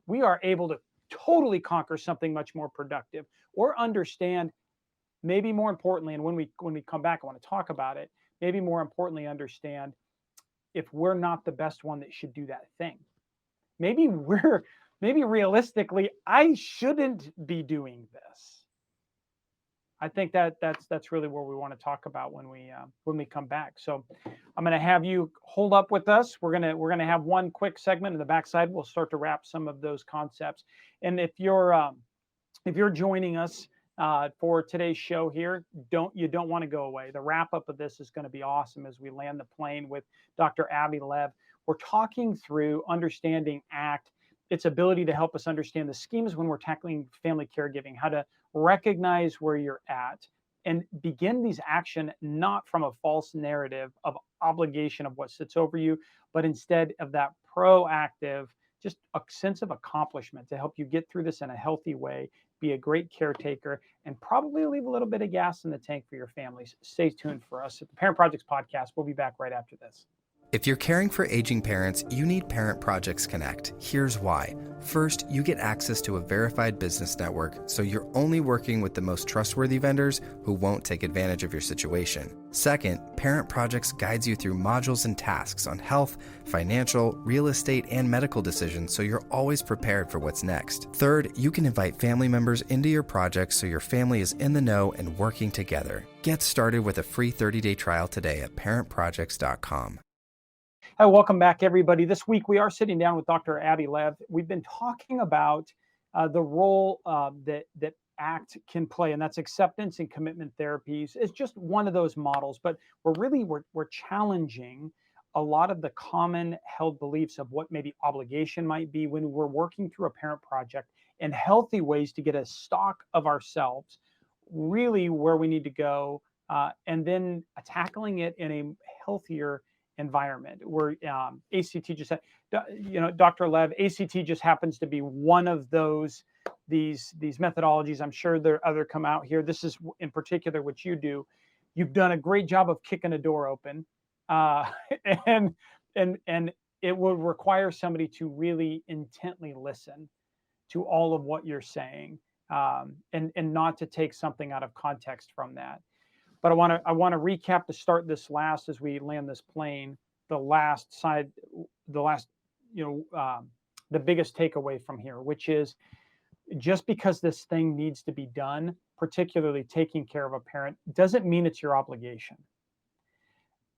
we are able to totally conquer something much more productive, or understand, maybe more importantly, and when we come back, I want to talk about it, maybe more importantly, understand if we're not the best one that should do that thing. Maybe realistically, I shouldn't be doing this. I think that's really where we want to talk about when we come back. So I'm going to have you hold up with us. We're gonna have one quick segment in the backside. We'll start to wrap some of those concepts. And if you're joining us for today's show here, you don't want to go away. The wrap up of this is going to be awesome as we land the plane with Dr. Abby Lev. We're talking through understanding ACT, its ability to help us understand the schemas when we're tackling family caregiving, how to recognize where you're at and begin these action not from a false narrative of obligation of what sits over you, but instead of that proactive, just a sense of accomplishment to help you get through this in a healthy way, be a great caretaker, and probably leave a little bit of gas in the tank for your families. Stay tuned for us at the Parent Projects Podcast. We'll be back right after this. If you're caring for aging parents, you need Parent Projects Connect. Here's why. First, you get access to a verified business network, so you're only working with the most trustworthy vendors who won't take advantage of your situation. Second, Parent Projects guides you through modules and tasks on health, financial, real estate, and medical decisions, so you're always prepared for what's next. Third, you can invite family members into your project so your family is in the know and working together. Get started with a free 30-day trial today at parentprojects.com. Hi, welcome back, everybody. This week we are sitting down with Dr. Abby Lev. We've been talking about the role that ACT can play, and that's acceptance and commitment therapies. It's just one of those models, but we're challenging a lot of the common held beliefs of what maybe obligation might be when we're working through a parent project, and healthy ways to get a stock of ourselves, really where we need to go, and then tackling it in a healthier environment. Where ACT just had, Dr. Lev, ACT just happens to be one of these methodologies. I'm sure there are other come out here. This is in particular what you do. You've done a great job of kicking a door open, and it will require somebody to really intently listen to all of what you're saying, and not to take something out of context from that. But I want to recap to start this last as we land this plane. The biggest takeaway from here, which is just because this thing needs to be done, particularly taking care of a parent, doesn't mean it's your obligation.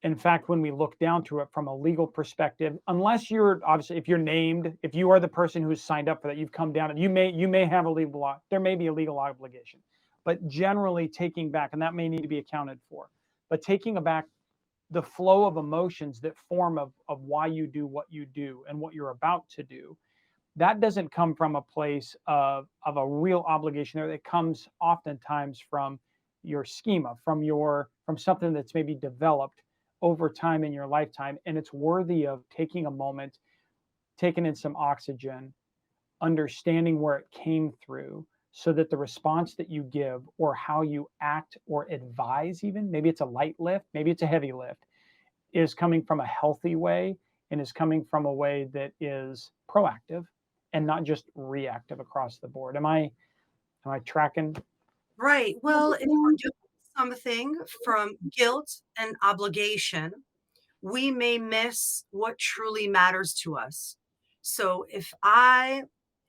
In fact, when we look down to it from a legal perspective, unless you're obviously, if you're named, if you are the person who's signed up for that, you've come down and you may have there may be a legal obligation. But generally taking back, and that may need to be accounted for, but taking back the flow of emotions that form of why you do what you do and what you're about to do, that doesn't come from a place of a real obligation there. It comes oftentimes from your schema, from something that's maybe developed over time in your lifetime, and it's worthy of taking a moment taking in some oxygen, understanding where it came through, so that the response that you give or how you act or advise, even maybe it's a light lift, maybe it's a heavy lift, is coming from a healthy way and is coming from a way that is proactive and not just reactive across the board. Am I tracking? Right. Well, if we're doing something from guilt and obligation, we may miss what truly matters to us. So if I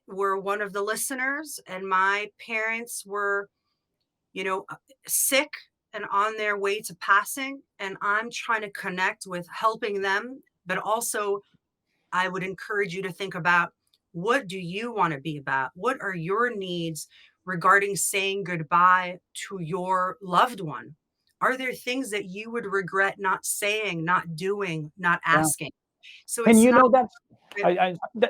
were one of the listeners and my parents were, sick and on their way to passing, and I'm trying to connect with helping them, but also I would encourage you to think about, what do you want to be about? What are your needs regarding saying goodbye to your loved one? Are there things that you would regret not saying, not doing, not Yeah. asking? So And it's not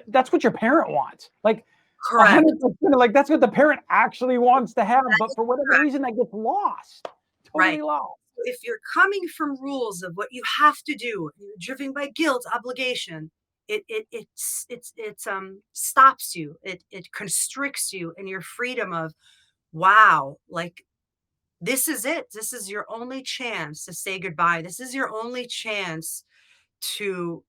that's what your parent wants. Like correct. 100%, like that's what the parent actually wants to have, That but is for whatever correct. reason that gets lost. Right. Totally lost. If you're coming from rules of what you have to do, and you're driven by guilt, obligation, it stops you. It constricts you in your freedom of, wow, like this is it. This is your only chance to say goodbye. This is your only chance to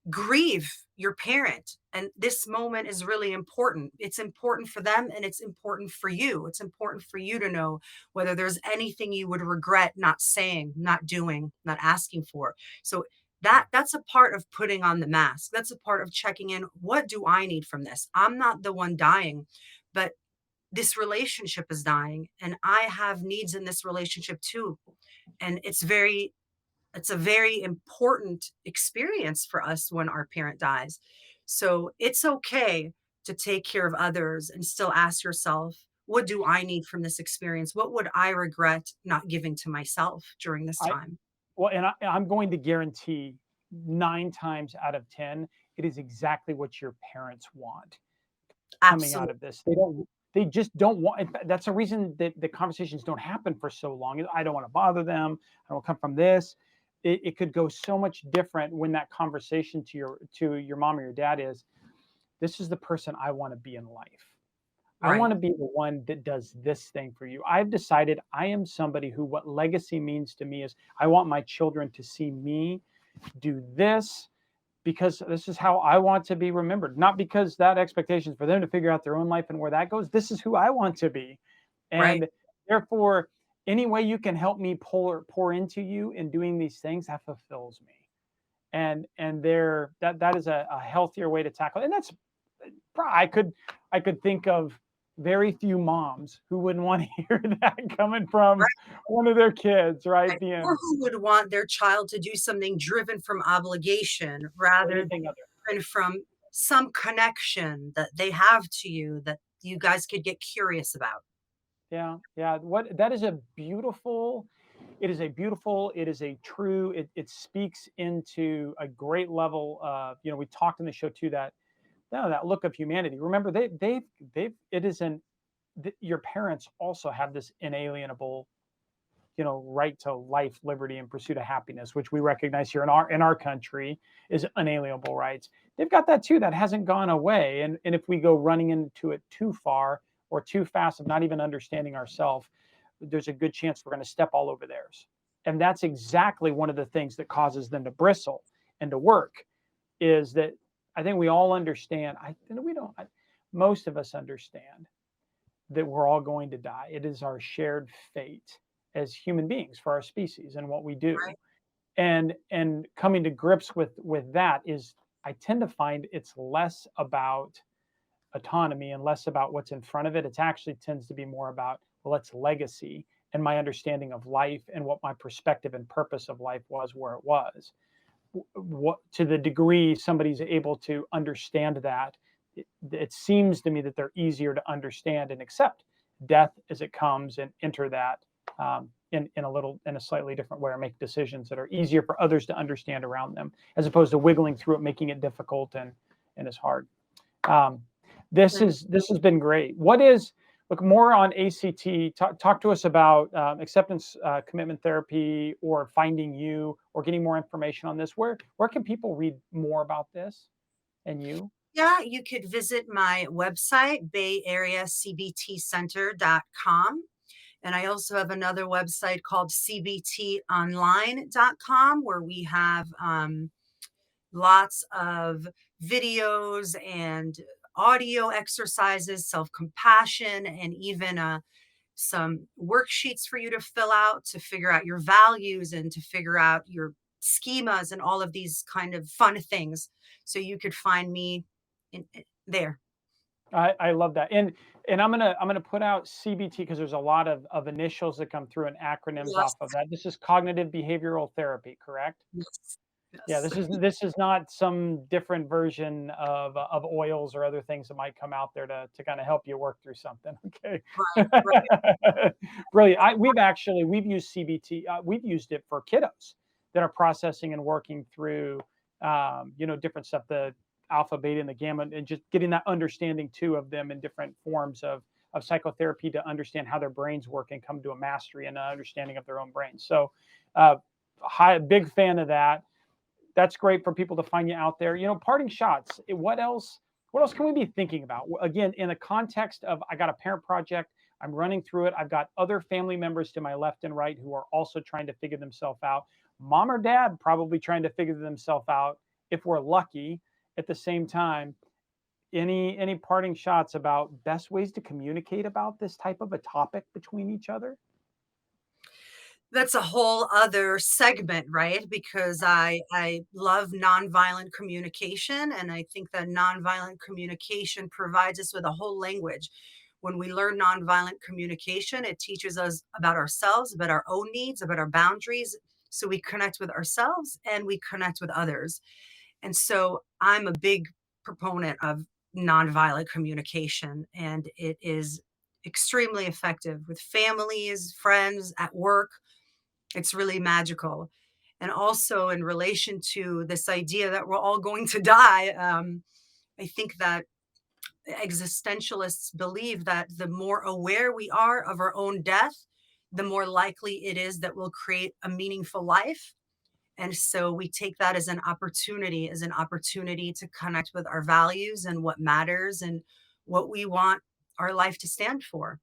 grieve your parent. And this moment is really important. It's important for them and it's important for you. It's important for you to know whether there's anything you would regret not saying, not doing, not asking for. So that's a part of putting on the mask. That's a part of checking in. What do I need from this? I'm not the one dying, but this relationship is dying and I have needs in this relationship too. And it's a very important experience for us when our parent dies. So it's okay to take care of others and still ask yourself, what do I need from this experience? What would I regret not giving to myself during this I time? Well, and I'm going to guarantee 9 times out of 10, it is exactly what your parents want coming out Absolutely. of this. They just don't want. In fact, that's the reason that the conversations don't happen for so long. I don't want to bother them. I don't come from this. It could go so much different when that conversation to your mom or your dad is, this is the person I want to be in life. I want Right. to be the one that does this thing for you. I've decided I am somebody who, what legacy means to me is, I want my children to see me do this because this is how I want to be remembered. Not because that expectation is for them to figure out their own life and where that goes. This is who I want to be. Right. And therefore, any way you can help me pour into you in doing these things, that fulfills me. And that is a healthier way to tackle it. And that's, I could think of very few moms who wouldn't want to hear that coming from one of their kids, right? Right. Or who would want their child to do something driven from obligation rather Anything other. than from some connection that they have to you that you guys could get curious about. Yeah, yeah. What that is a beautiful. It is a beautiful. It is a true. It speaks into a great level of, we talked in the show too, that no, that look of humanity. Remember, they've. It is your parents also have this inalienable, right to life, liberty, and pursuit of happiness, which we recognize here in our country is unalienable rights. They've got that too. That hasn't gone away. And if we go running into it too far or too fast of not even understanding ourselves, there's a good chance we're going to step all over theirs. And that's exactly one of the things that causes them to bristle and to work, is that I think we all understand. Most of us understand that we're all going to die. It is our shared fate as human beings for our species and what we do. Right. And coming to grips with that is, I tend to find it's less about autonomy and less about what's in front of it. It actually tends to be more about, well, it's legacy and my understanding of life and what my perspective and purpose of life was where it was. What, to the degree somebody's able to understand that, it seems to me that they're easier to understand and accept death as it comes and enter that in a slightly different way, or make decisions that are easier for others to understand around them, as opposed to wiggling through it, making it difficult and is hard. This has been great. Look more on ACT. Talk to us about acceptance commitment therapy, or finding you, or getting more information on this. Where can people read more about this? And you? Yeah, you could visit my website, bayareacbtcenter.com. And I also have another website called cbtonline.com, where we have lots of videos and audio exercises, self-compassion, and even some worksheets for you to fill out to figure out your values and to figure out your schemas and all of these kind of fun things. So you could find me there. I love that. And I'm gonna put out CBT because there's a lot of initials that come through and acronyms Yes. off of that. This is cognitive behavioral therapy, correct? Yes. Yeah, Yes. this is not some different version of oils or other things that might come out there to kind of help you work through something. Okay. Right. Right. Brilliant. We've used CBT. We've used it for kiddos that are processing and working through different stuff, the alpha, beta, and the gamma, and just getting that understanding too of them in different forms of psychotherapy to understand how their brains work and come to a mastery and an understanding of their own brains. So, big fan of that. That's great for people to find you out there. Parting shots. What else? What else can we be thinking about? Again, in the context of I got a parent project, I'm running through it. I've got other family members to my left and right who are also trying to figure themselves out. Mom or dad probably trying to figure themselves out if we're lucky. At the same time, any parting shots about best ways to communicate about this type of a topic between each other? That's a whole other segment, right? Because I love nonviolent communication, and I think that nonviolent communication provides us with a whole language. When we learn nonviolent communication, it teaches us about ourselves, about our own needs, about our boundaries. So we connect with ourselves and we connect with others. And so I'm a big proponent of nonviolent communication, and it is extremely effective with families, friends, at work. It's really magical. And also in relation to this idea that we're all going to die, I think that existentialists believe that the more aware we are of our own death, the more likely it is that we'll create a meaningful life. And so we take that as an opportunity to connect with our values and what matters and what we want our life to stand for.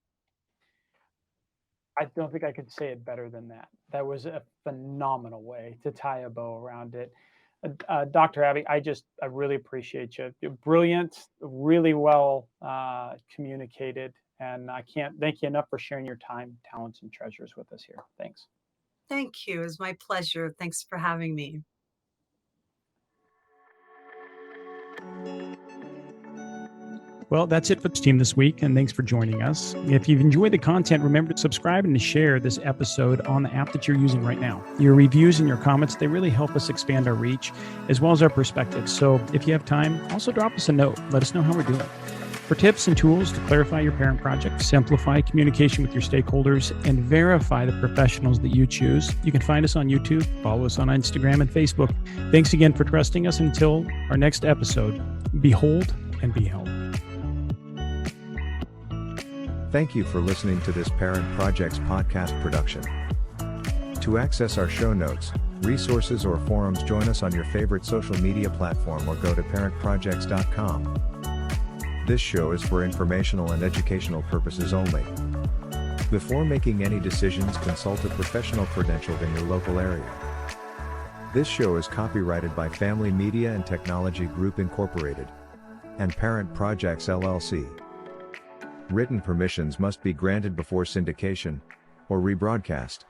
I don't think I could say it better than that. That was a phenomenal way to tie a bow around it. Dr. Abby, I really appreciate you. You're brilliant, really well communicated, and I can't thank you enough for sharing your time, talents, and treasures with us here. Thanks. Thank you. It was my pleasure. Thanks for having me. Well, that's it for the team this week, and thanks for joining us. If you've enjoyed the content, remember to subscribe and to share this episode on the app that you're using right now. Your reviews and your comments, they really help us expand our reach as well as our perspective. So if you have time, also drop us a note. Let us know how we're doing. For tips and tools to clarify your parent project, simplify communication with your stakeholders, and verify the professionals that you choose, you can find us on YouTube, follow us on Instagram and Facebook. Thanks again for trusting us. Until our next episode, behold and be held. Thank you for listening to this Parent Projects podcast production. To access our show notes, resources, or forums, join us on your favorite social media platform or go to parentprojects.com. This show is for informational and educational purposes only. Before making any decisions, consult a professional credentialed in your local area. This show is copyrighted by Family Media and Technology Group Incorporated and Parent Projects LLC. Written permissions must be granted before syndication or rebroadcast.